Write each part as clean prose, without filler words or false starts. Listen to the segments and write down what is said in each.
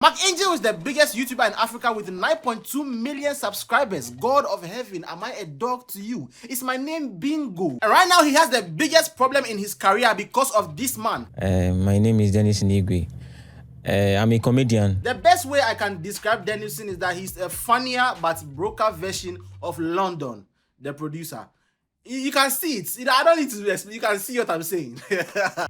Angel is the biggest YouTuber in Africa with 9.2 million subscribers. God of heaven, am I a dog to you? It's my name Bingo. And right now he has the biggest problem in his career because of this man. My name is Denilson Igwe. I'm a comedian. The best way I can describe Denilson is that he's a funnier but broker version of London, the producer. You can see it. I don't need to explain. You can see what I'm saying.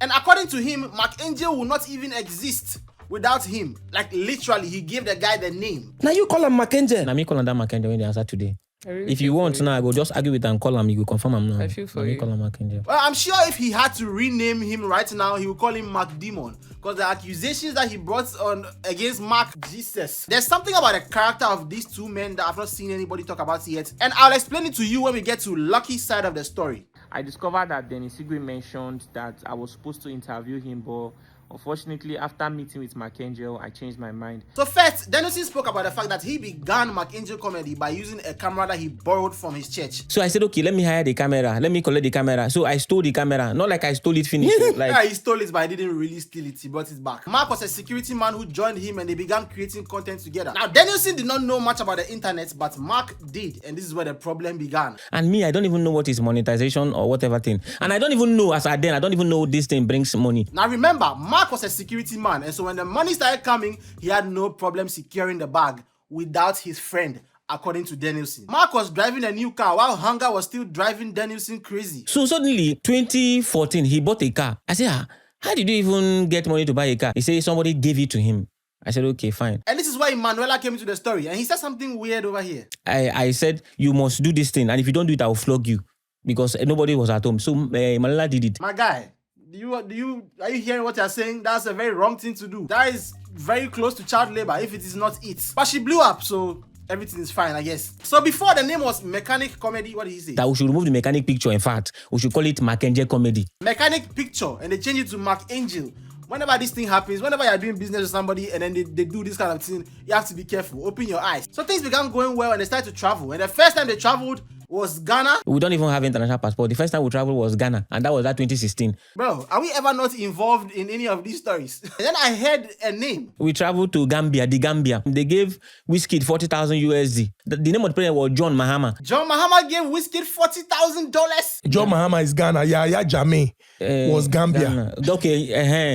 And according to him, Angel will not even exist without him. Like literally, he gave the guy the name. Now you call him Angel. Now me call him that Angel when they answer today. Really if you want now, I go just argue with him and call him. You go confirm him now. I feel for you. Call him Angel. Well, I'm sure if he had to rename him right now, he would call him Mark Demon. Because the accusations that he brought on against Mark, Jesus. There's something about the character of these two men that I've not seen anybody talk about yet. And I'll explain it to you when we get to Lucky's side of the story. I discovered that Denilson Igwe mentioned that I was supposed to interview him, but unfortunately, after meeting with Angel, I changed my mind. So first, Denilson spoke about the fact that he began Angel comedy by using a camera that he borrowed from his church. So I said, okay, let me hire the camera. Let me collect the camera. So I stole the camera. Not like I stole it finished. Like yeah, he stole it, but I didn't really steal it. He brought it back. Mark was a security man who joined him and they began creating content together. Now, Denilson did not know much about the internet, but Mark did. And this is where the problem began. And me, I don't even know what is monetization or whatever thing. And I don't even know, I don't even know this thing brings money. Now remember, Mark was a security man, and so when the money started coming, he had no problem securing the bag without his friend, according to Denilson. Mark was driving a new car while Hunger was still driving Denilson crazy. So suddenly, 2014, he bought a car. I said, how did you even get money to buy a car? He said somebody gave it to him. I said, okay, fine. And this is why Emmanuella came into the story, and he said something weird over here. I said, you must do this thing, and if you don't do it, I'll flog you. Because nobody was at home. So Emmanuella did it. My guy, are you hearing what you're saying? That's a very wrong thing to do. That is very close to child labor if it is not it. But she blew up, so everything is fine, I guess. So before, the name was Mechanic Comedy. What did he say? That we should remove the mechanic picture. In fact, we should call it Angel Comedy. Mechanic Picture, and they change it to Angel. Whenever this thing happens, whenever you're doing business with somebody and then they do this kind of thing, you have to be careful. Open your eyes. So things began going well and they started to travel. And the first time they traveled was Ghana. We don't even have international passport. The first time we traveled was Ghana, and that was at 2016. Bro, are we ever not involved in any of these stories? And then I heard a name. We traveled to Gambia, the Gambia. They gave Wizkid 40,000 USD. The name of the president was John Mahama. John Mahama gave Wizkid $40,000. John Mahama is Ghana. Yaya Jammeh was Gambia. Ghana. Okay,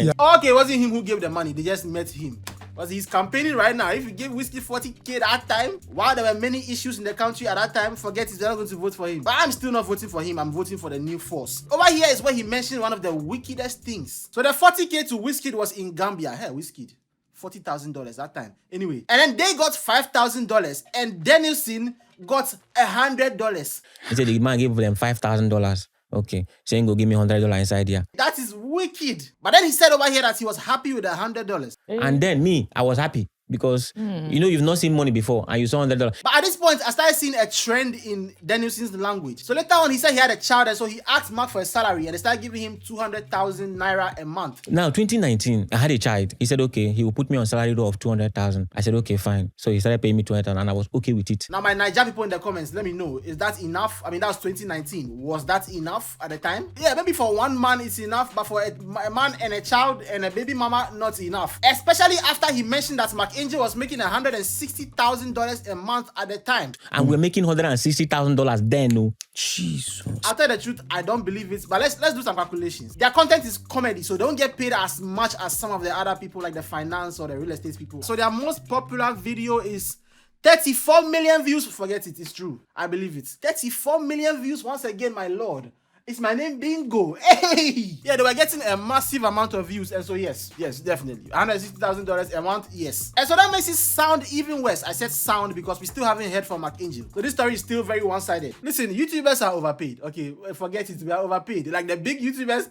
Yeah. Okay, it wasn't him who gave the money. They just met him. Because he's campaigning right now. If you give Wizkid 40K that time, while there were many issues in the country at that time, forget it, they're not going to vote for him. But I'm still not voting for him. I'm voting for the new force. Over here is where he mentioned one of the wickedest things. So the 40K to Wizkid was in Gambia. Hey, Wizkid, $40,000 that time. Anyway, and then they got $5,000 and Denilson got $100. He said the man gave them $5,000. Okay, saying go give me $100 inside here. That is wicked. But then he said over here that he was happy with the $100. And then me, I was happy because you know you've not seen money before and you saw $100. But at this point, I started seeing a trend in Denilson's language. So later on, he said he had a child, and so he asked Mark for a salary, and they started giving him 200,000 naira a month. Now, 2019, I had a child. He said, okay, he will put me on salary of 200,000. I said, okay, fine. So he started paying me 200,000, and I was okay with it. Now, my Niger people in the comments, let me know, is that enough? I mean, that was 2019. Was that enough at the time? Yeah, maybe for one man it's enough, but for a man and a child and a baby mama, not enough. Especially after he mentioned that Angel was making $160,000 a month at the time. And we're making $160,000 then, no. Jesus. I'll tell the truth, I don't believe it. But let's do some calculations. Their content is comedy, so they don't get paid as much as some of the other people like the finance or the real estate people. So their most popular video is 34 million views. Forget it, it's true. I believe it. 34 million views once again, my lord. It's my name Bingo. Hey! Yeah, they were getting a massive amount of views. And so yes, definitely. $160,000 a month, yes. And so that makes it sound even worse. I said sound because we still haven't heard from Angel. So this story is still very one-sided. Listen, YouTubers are overpaid. Okay, forget it. We are overpaid. Like the big YouTubers,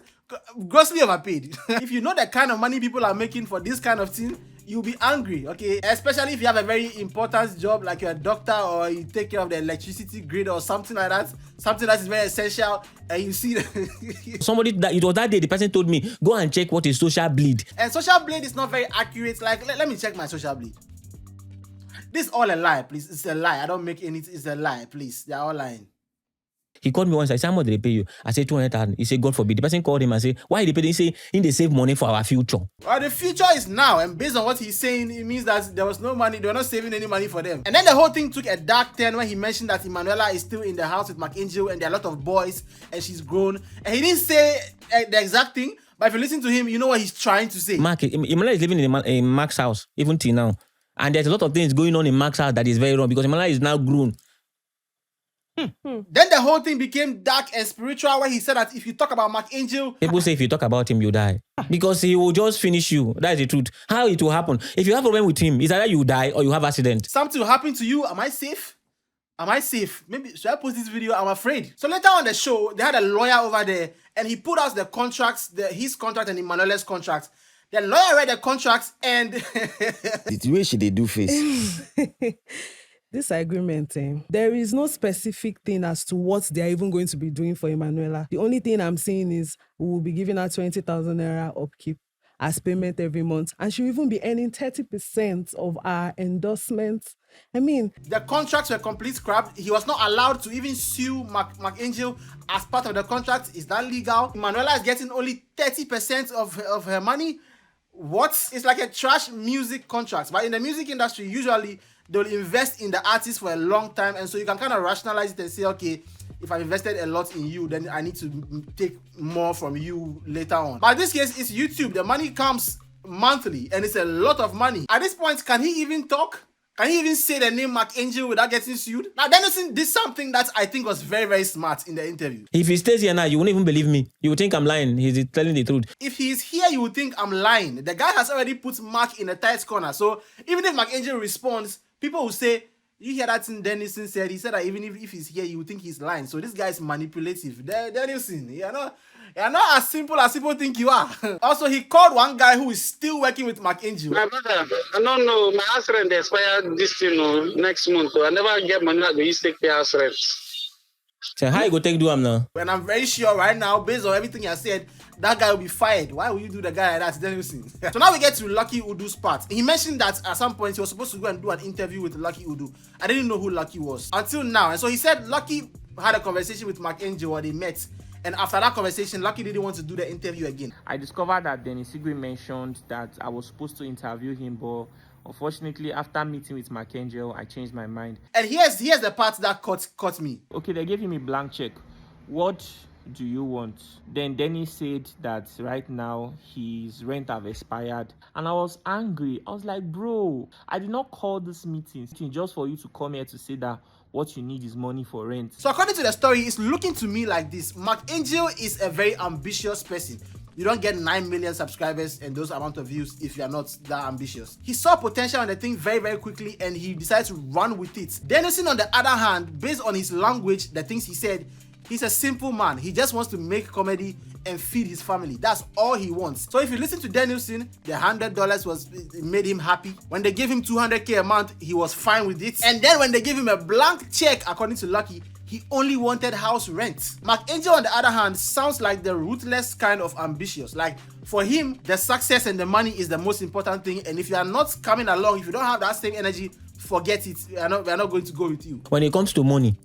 grossly overpaid. If you know the kind of money people are making for this kind of thing, you'll be angry, okay? Especially if you have a very important job like you're a doctor or you take care of the electricity grid or something like that, something that is very essential, and you see somebody that it was that day the person told me go and check what is social bleed. And social bleed is not very accurate. Like let me check my social bleed. This is all a lie, please. It's a lie. I don't make any. It's a lie, please. They're all lying. He called me once. I said, how much did they pay you? I said, 200,000. He said, God forbid. The person called him and said, why did they pay? He said, they save money for our future. Well, the future is now, and based on what he's saying, it means that there was no money. They were not saving any money for them. And then the whole thing took a dark turn when he mentioned that Emmanuella is still in the house with McAngel, and there are a lot of boys, and she's grown. And he didn't say the exact thing, but if you listen to him, you know what he's trying to say. Emmanuella is living in Mark's house, even till now. And there's a lot of things going on in Mark's house that is very wrong because Emmanuella is now grown. Then the whole thing became dark and spiritual when he said that if you talk about McAngel, people say if you talk about him, you die. Because he will just finish you. That is the truth. How it will happen? If you have a problem with him, it's either you die or you have accident. Something will happen to you. Am I safe? Am I safe? Maybe should I post this video? I'm afraid. So later on the show, they had a lawyer over there and he put out the contracts, his contract and Emmanuella's contract. The lawyer read the contracts and the way she did do face. This agreement, there is no specific thing as to what they are even going to be doing for Emmanuella. The only thing I'm seeing is we will be giving her 20,000 naira upkeep as payment every month. And she'll even be earning 30% of our endorsements. I mean, the contracts were complete crap. He was not allowed to even sue McAngel as part of the contract. Is that legal? Emmanuella is getting only 30% of her money. What? It's like a trash music contract. But in the music industry, usually they'll invest in the artist for a long time, and so you can kind of rationalize it and say, okay, if I've invested a lot in you, then I need to take more from you later on. But in this case, it's YouTube. The money comes monthly, and it's a lot of money. At this point, can he even talk? Can he even say the name McAngel without getting sued? Now, Denilson did something that I think was very, very smart in the interview. If he stays here now, you won't even believe me. You would think I'm lying. He's telling the truth. If he's here, you would think I'm lying. The guy has already put Mark in a tight corner. So even if McAngel responds, people will say, you hear that thing Denilson said? He said that even if he's here, you would think he's lying. So this guy is manipulative. Denilson, you're not as simple as people think you are. Also, he called one guy who is still working with McAngel. My brother, I don't know. My house rent expired this next month. So I never get money that they used to take the house rent. So how you go take do him now? And I'm very sure right now, based on everything I said, that guy will be fired. Why would you do the guy like that? Denilson. So now we get to Lucky Udu's part. He mentioned that at some point he was supposed to go and do an interview with Lucky Udu. I didn't know who Lucky was until now. And so he said Lucky had a conversation with McAngel or they met. And after that conversation, Lucky didn't want to do the interview again. I discovered that Denilson Igwe mentioned that I was supposed to interview him, but unfortunately, after meeting with McAngel, I changed my mind. And here's the part that caught me. Okay, they gave him a blank check. What do you want? Then Denny said that right now his rent have expired. And I was angry. I was like, bro, I did not call this meeting just for you to come here to say that what you need is money for rent. So according to the story, it's looking to me like this. McAngel is a very ambitious person. You don't get 9 million subscribers and those amount of views if you are not that ambitious. He saw potential in the thing very, very quickly and he decided to run with it. Denilson, on the other hand, based on his language, the things he said, he's a simple man. He just wants to make comedy and feed his family. That's all he wants. So if you listen to Denilson, the $100 made him happy. When they gave him 200K a month, he was fine with it. And then when they gave him a blank check, according to Lucky, he only wanted house rent. McAngel, on the other hand, sounds like the ruthless kind of ambitious. Like, for him, the success and the money is the most important thing. And if you are not coming along, if you don't have that same energy, forget it. We are not going to go with you. When it comes to money,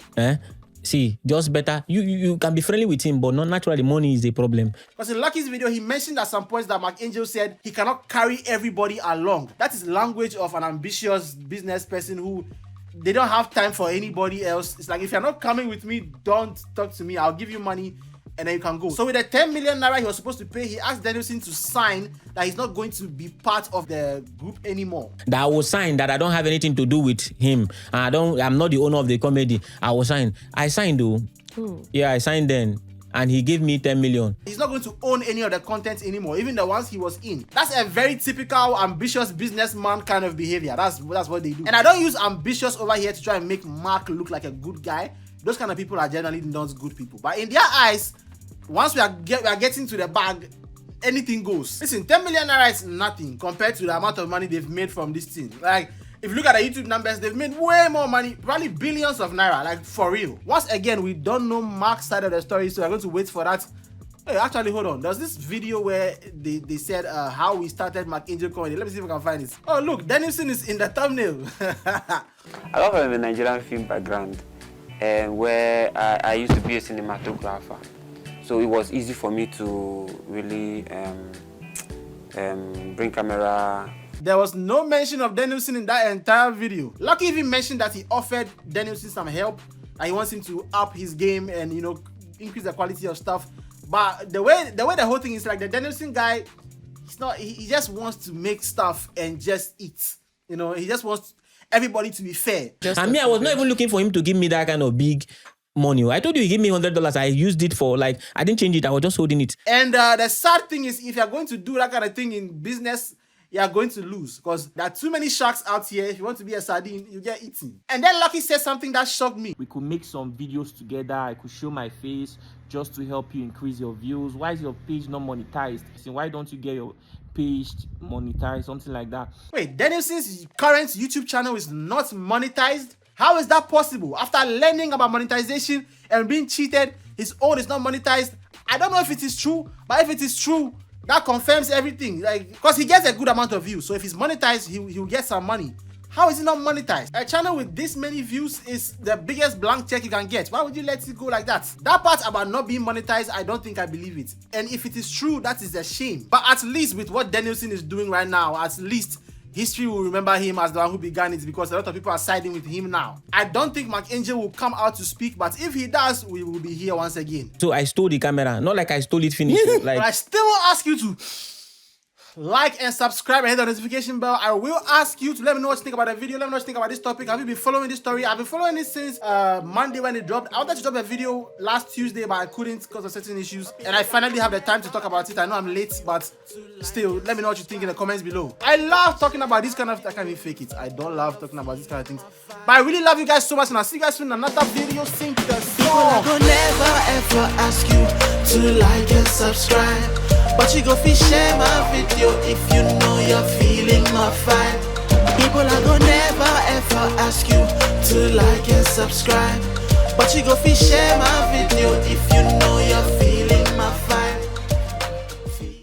see, just better. You can be friendly with him, but not naturally. Money is a problem. Because in Lucky's video, he mentioned at some points that McAngel said he cannot carry everybody along. That is language of an ambitious business person who they don't have time for anybody else. It's like, if you're not coming with me, don't talk to me. I'll give you money and then you can go. So with the 10 million naira he was supposed to pay, he asked Denilson to sign that he's not going to be part of the group anymore. That I will sign that I don't have anything to do with him. I'm not the owner of the comedy. I will sign. I signed though. Yeah, I signed then. And he gave me 10 million. He's not going to own any of the content anymore, even the ones he was in. That's a very typical ambitious businessman kind of behavior. That's what they do. And I don't use ambitious over here to try and make Mark look like a good guy. Those kind of people are generally not good people. But in their eyes, once we are getting to the bag, anything goes. Listen, 10 million naira is nothing compared to the amount of money they've made from this thing. Like, if you look at the YouTube numbers, they've made way more money, probably billions of naira, like for real. Once again, we don't know Mark's side of the story, so we're going to wait for that. Hey, actually, hold on. There's this video where they said how we started McAngel comedy. Let me see if I can find it. Oh, look, Denilson is in the thumbnail. I come from a Nigerian film background. where I used to be a cinematographer. So it was easy for me to really bring camera. There was no mention of Denilson in that entire video. Lucky even mentioned that he offered Denilson some help, and he wants him to up his game and, you know, increase the quality of stuff. But the way the whole thing is, like, the Denilson guy, he just wants to make stuff and just eat. You know, he just wants everybody to be fair. I mean, I was not even looking for him to give me that kind of big money. I told you he gave me $100. I used it for, like, I didn't change it. I was just holding it. And the sad thing is, if you're going to do that kind of thing in business, you are going to lose, because there are too many sharks out here. If you want to be a sardine, you get eaten. And then Lucky said something that shocked me. We could make some videos together. I could show my face just to help you increase your views. Why is your page not monetized? Why don't you get your page monetized? Something like that. Wait, Denilson's current YouTube channel is not monetized? How is that possible? After learning about monetization and being cheated, his own is not monetized. I don't know if it is true, but if it is true, that confirms everything. Like, because he gets a good amount of views, so if he's monetized, he'll get some money. How is it not monetized? A channel with this many views is the biggest blank check you can get. Why would you let it go like that? That part about not being monetized, I don't think I believe it. And if it is true, that is a shame. But at least with what Denilson is doing right now, at least history will remember him as the one who began it, because a lot of people are siding with him now. I don't think Mark Angel will come out to speak, but if he does, we will be here once again. So I stole the camera. Not like I stole it finished. Like, But I still will ask you to like and subscribe and hit the notification bell. I will ask you to let me know what you think about the video. Let me know what you think about this topic. Have you been following this story? I've been following it since Monday when it dropped. I wanted to drop a video last Tuesday, but I couldn't because of certain issues. And I finally have the time to talk about it. I know I'm late, but still, let me know what you think in the comments below. I love talking about this kind of... I can't even fake it. I don't love talking about this kind of things. But I really love you guys so much, and I'll see you guys soon in another video. Sing the song. I go never ever ask you to like and subscribe, but you go fish share my video if you know you're feeling my vibe. People, I go never ever ask you to like and subscribe, but you go fish share my video if you know you're